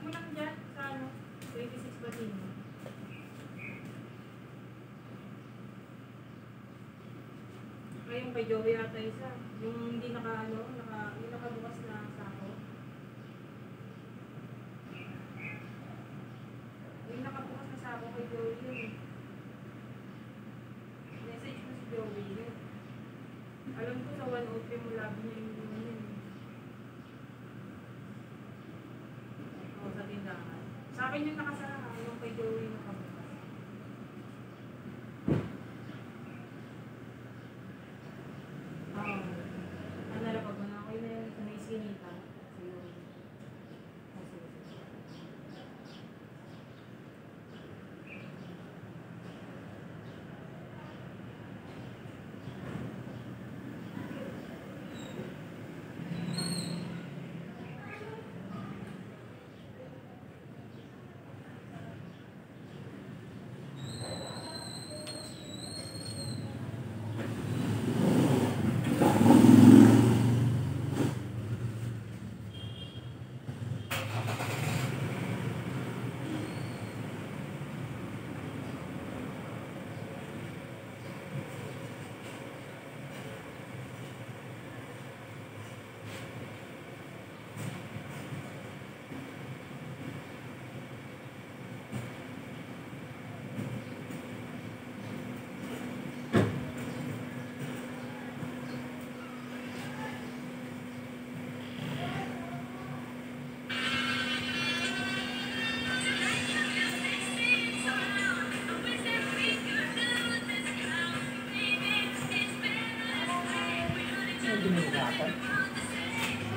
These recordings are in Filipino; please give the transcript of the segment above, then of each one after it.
mo lang dyan sa ano, 26 Batino. Ay, yung kay Joey ata isa. Yung hindi yung nakabukas na sako. Yung nakabukas na sako kay Joey yun eh. Message mo si Joey yun. Alam ko sa 103 mo labi niya yung yun. O, sa tindahan. Sa akin yung nakasara, yung kay Joey nakabukas. Oo. Ano na pag mga kayo na yun, sa may skinita. So, yun.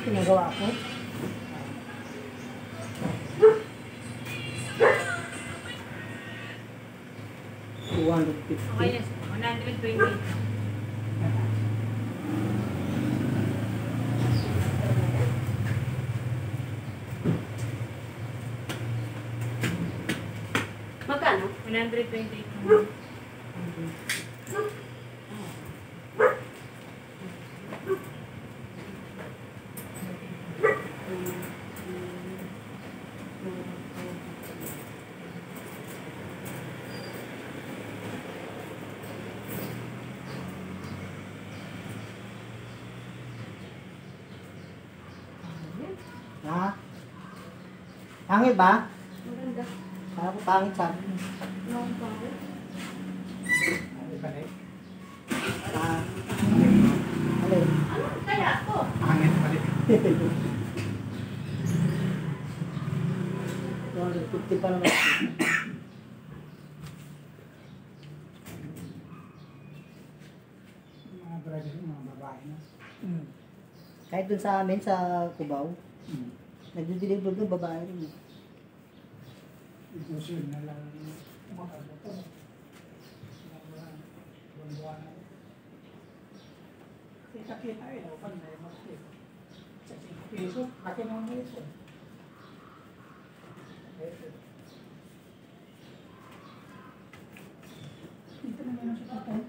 Ginagawa ko. Okay, yes. 120. Magkano? 120. Ha? Pangit ba? Maganda. Parang pangit sabi mo. Noong bago. Ano ba rin? Alin? Ano kaya ako? Pangit pa rin. 250 pa naman. Mga brother, mga babae na. Kahit dun sa amin, sa Cubao, Hmm. nagdi-deliver doon, babae rin. Ito siya na lang makabuto. Buwan-buwan na. Kita-kita eh, o pan na yung masjid. Sa 5 piso, laki naman na ito. Dito naman ang sa patay.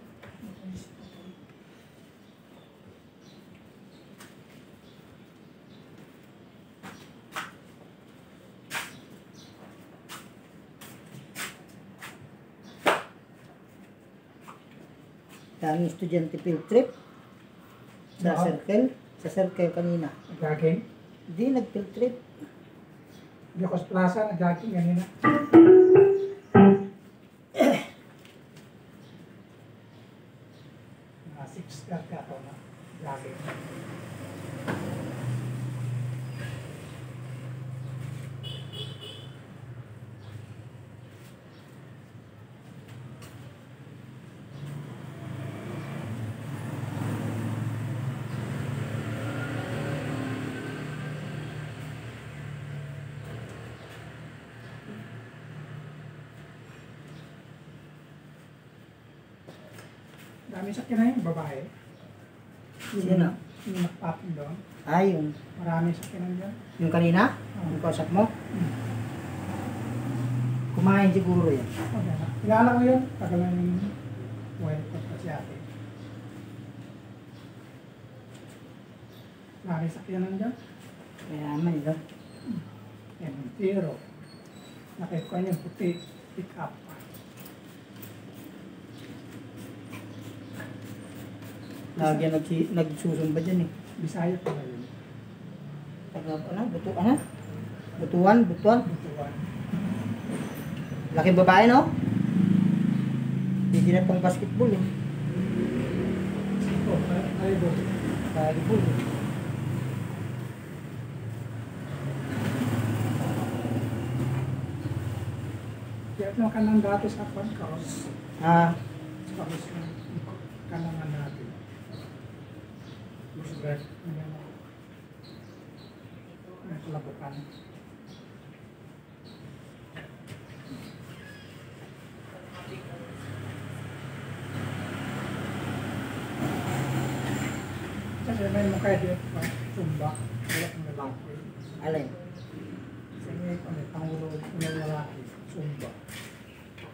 Daming estudyante field trip. Sa Oo. circle. Sa circle kanina. Nag-jogging? Hindi, nag-field trip. Yokos Plaza, nag-jogging ganina. Mga 6 ka ako na jogging. Dami sa kinahin, babae. Sino? Yung nagpapin doon. Ay, yung, Marami sa kinahin dyan. yung kanina? Yung kausap mo? Kumain siguro yan. Okay na. Kilala ko yun. Tagal na yung buhay ko pa si ate. Marami sa kinahin dyan. Kaya naman ito. Cementero. Nakikuha niya puti, pick up. Lagi nagsusumba dyan eh. Bisaya pala yun. Butuan. Butuan. Laking babae, no? Hindi na pang basketball eh. Oh, ay bo. Basketball eh. Kaya naman kanang dati sa podcast. Ah, Sa kanang dati. Musgat. May kalabukan. Kasi may mukha dito pa, sumba, wala kang lalaki. alin? Kasi may pangulo ng lalaki, sumba.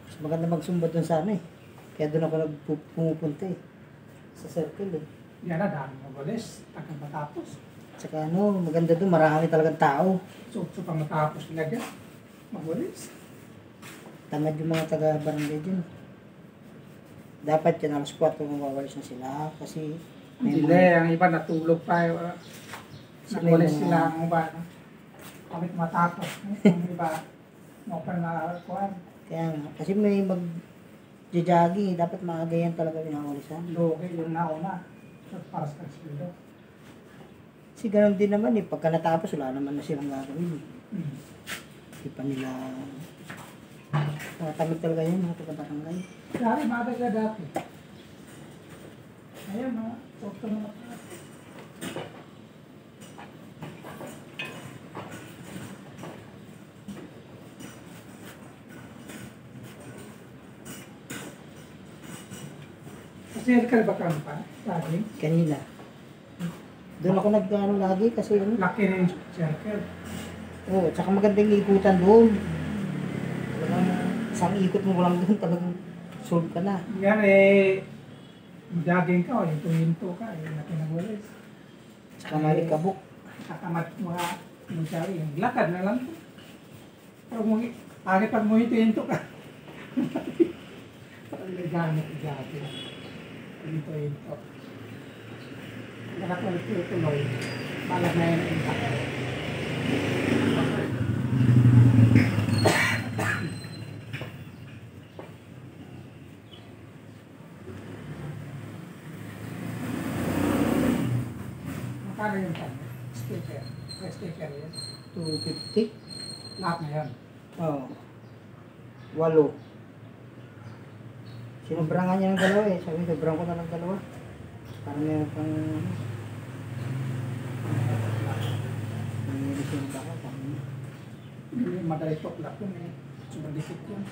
Mas maganda magsumba dun sa ano eh. Kaya doon ako pumupunta eh. Sa circle eh. Yan na, dami mabalis, tagang matapos. Tsaka ano, maganda doon, marami talagang tao. So pang matapos nilagyan, mabalis. Tamad yung mga taga-barangay dyan. Dapat yan, alas 4 mawawalis na sila. Kasi Hindi, ang iba natulog pa. Sila Nagwalis yung sila mga- ang iba. Kamit matapos. Ang iba, open na kuhan. kaya nga, kasi may mag-jogging, dapat maaga yan talaga pinawalisan. Logi yung nauna. So, para sa sila. Kasi ganun din naman eh, pagka natapos wala naman na silang gagawin eh. Hmm. Hindi pa nila, tamad talaga yun, mga taga-barangay. Kaya maaga ka dati. Ayan, mga doktor na matapos. Circle ba kang pa? Lagi? Kanina. Doon ako nag-ano lagi kasi ano, Laki na yung circle. oh, tsaka magandang ikutan doon. Talagang isang ikot mo lang doon, talagang solve ka na. Yan eh, jogging ka o hinto ka, laki ng walis. Tsaka malikabok. Kakamat mga musyari, lakad na lang. Pero mo, pag mo hinto ka. Parang nagamit yung jogging. Hinto. Nakatuloy tuloy, balag na yun ang takot. Magkano yung pan? Sticker. May sticker yun. 250. Lahat na yan. Oo. 8. Sinubrangan niya ng dalawa eh. Sabi, sobrang ko na ng dalawa. Parang meron pang... May resimba ka. Sabi niya. Hindi madali tuklap yun eh. Sumadikit yun.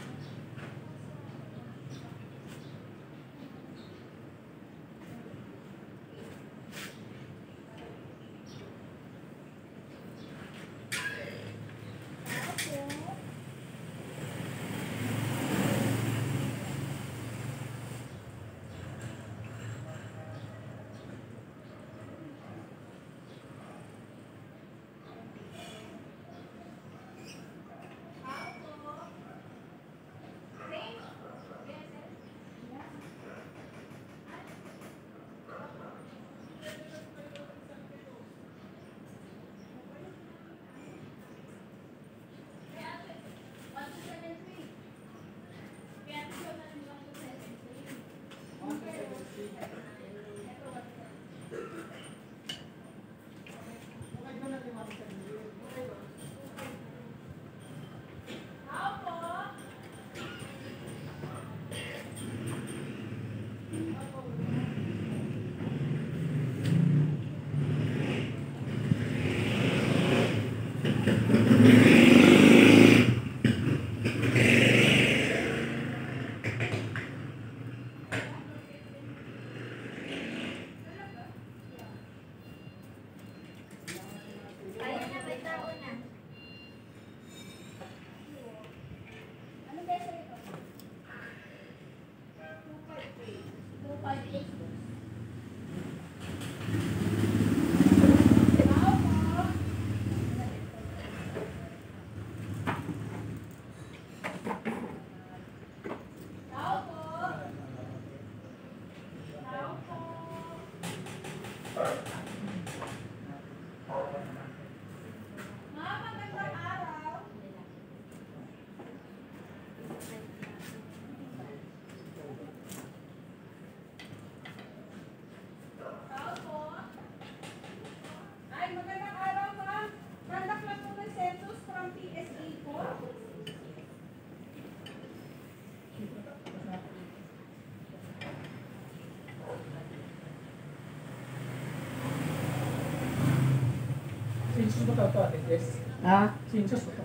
Sinsus ko to, Ates. Ha? Sinsus ko to.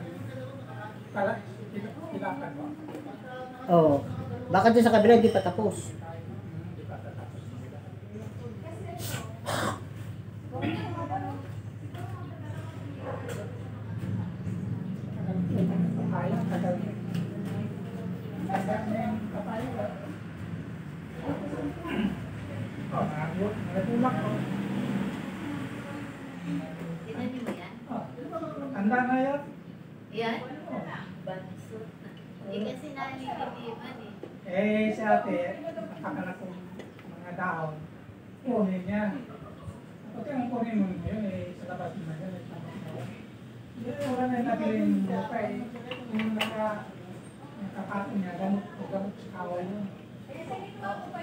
Kala, ilakad mo. Oo. Baka dyan sa kabila, hindi pa tapos. Hindi pa tatapos. Papaya, tagal. Tagal na yung papaya. Oh, nagulak ko. Tinan niyo mo yan? Oh, tanda na yan. Yan? Oh. Bansot na. Eh kasi nalilitiman eh. Eh, si ate, nakakanak ko mga dahon. Kunin niya. Pati ang kunin mo yun, eh, sa labas mo na yun. Hindi, wala na yung nabiling buka eh. Yung nakapatong niya, gamot sa kawal yun.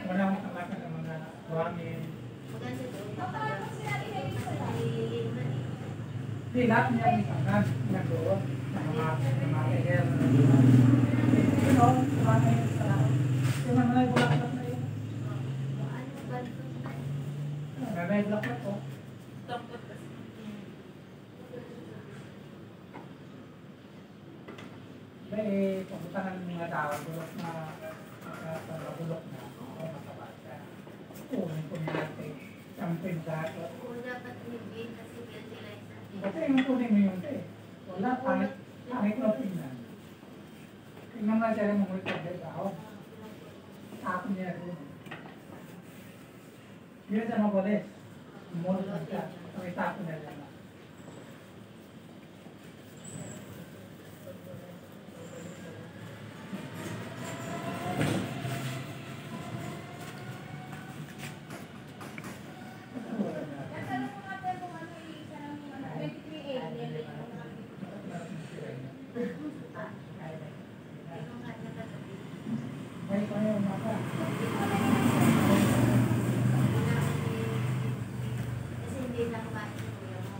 Wala akong tamakan ng mga buhangin. Maganda doon. Nalilitiman eh. Hindi, lahat niya yung tangan. Yan doon. Mga hair. Pero, wala na yun sa... Yung mga nagulak-lak na yun. Ano bansot na? Nagulak-lak ko. Dampot kasi. Eh, pumunta ng mga tao, bulok na, bulok na, o matabas ka. Kunin ko natin, sampin dati. Oo, dapat hindi kasi fertilize natin. Kasi yung kunin mo yun, eh. Wala, pangit na tingnan. Tingnan nga siya yung mga ito, ako. Tapon niya rin. Yun siya mabulis. Mumulot na siya. May tapon niya rin. May kaya maka. Kasi hindi na kumain si kuya mo.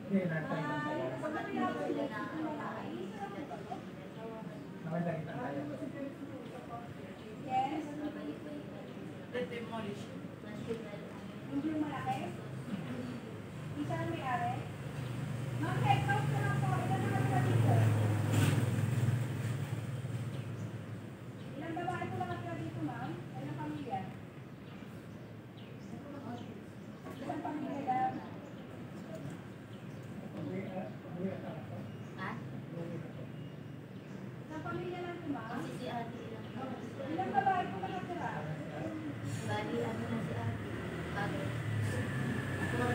Hindi natin. Nakalagay na tayo. Demolish. Yung malaki? Isa na may-ari? Ma'am, take out ko lang po. Ilan naman ba dito? Ilang babae po lang natira dito, ma'am? Ilang pamilya? Isang pamilya lang. Ha? Isang pamilya lang po, ma'am? Kasi si ate lang. Ilang babae po lang natira? Bali, ano na si ate? Bago. 14 lang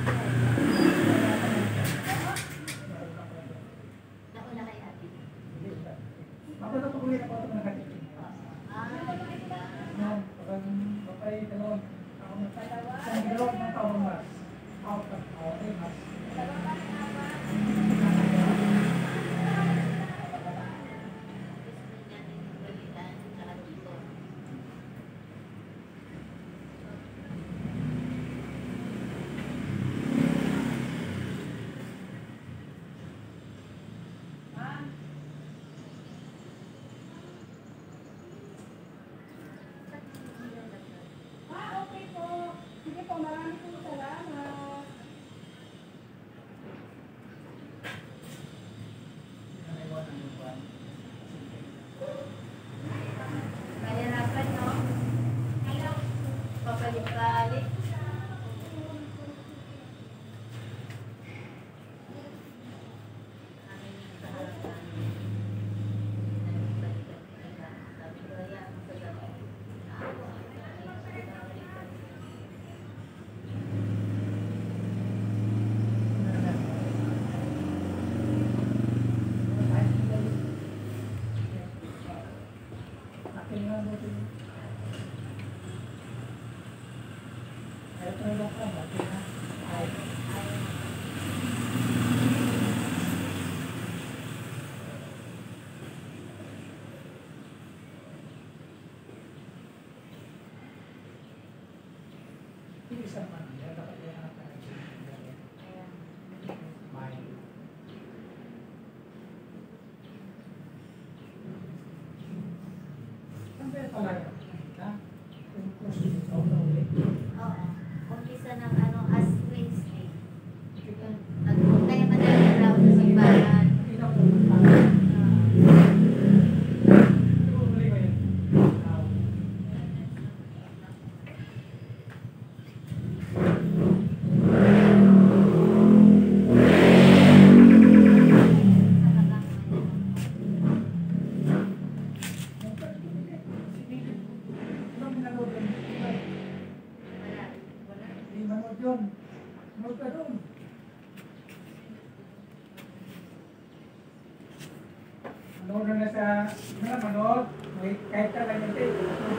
siya. Nauna kay ate. Ako na pag-uwi na po ito ng katikin. Ah, Yan, parang bapay, dalawang taon na tayo. Isang dalawang taon mas. Out of our mas. Ma'am? Okay po. Sige po, marami po salamat. nanonood ka ba? Ay, hindi isa man. Dapat yung anak na may. Ang kaya pala yun? Kung gusto na ulit. Oo. Umpisa ng as Wednesday. Kaya madami raw sa simbahan. Hindi na pumunta. Tuloy ba yun? Manood na sa, manood, kahit ka lang yung tape.